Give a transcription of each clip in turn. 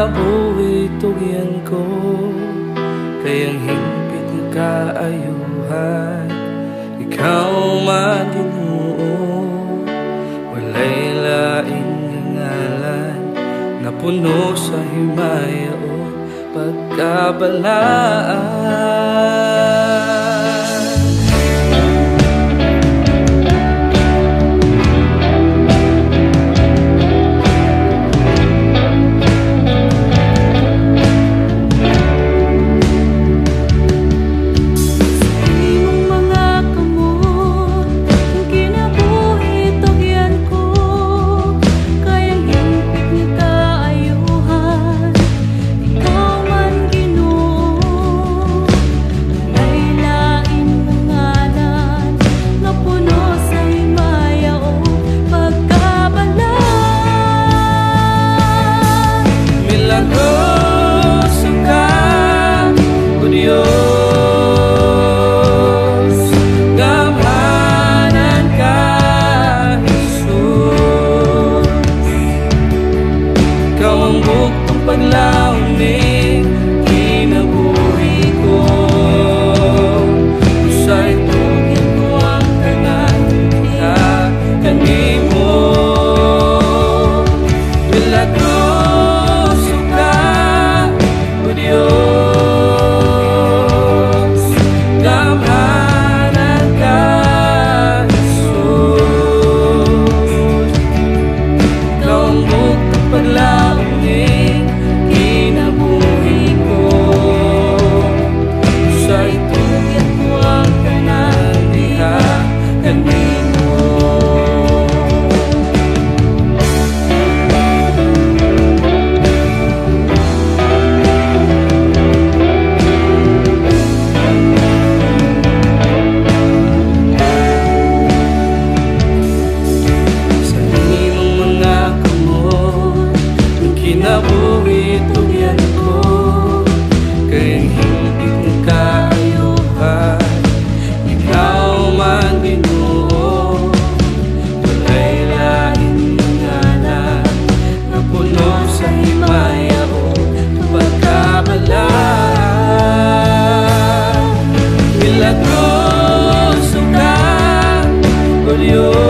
kinabuhi tugyan ko, kayang hingpit nga kaayuhan. Ikaw man Ginoo, walay lain nga ngalan, na puno sa himaya o pagkabalaan. Paglauning kinabuhi ko, usay tugyan ko ang tanan na kanimo. Milagroso ka, O Diyos, gamhanan ka, Jesus. Ikaw ang bugtong paglauning kinabuhi tugyan ko, kayang hingpit nga kaayuhan. Ikaw man Ginoo, walay lain nga ngalan, na puno sa himaya o pagkabalaan. Milagroso ka, O Diyos,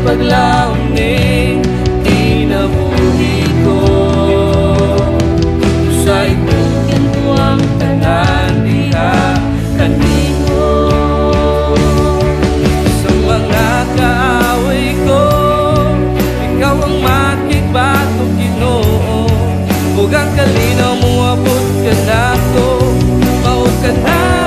paglauning kinabuhi ko, usay tugyan ko ang tanan diha kanimo. Sa mga kaaway ko, ikaw ang makigbato, Ginoo, ug ang kalinaw mo abot ka nako, maud ka na.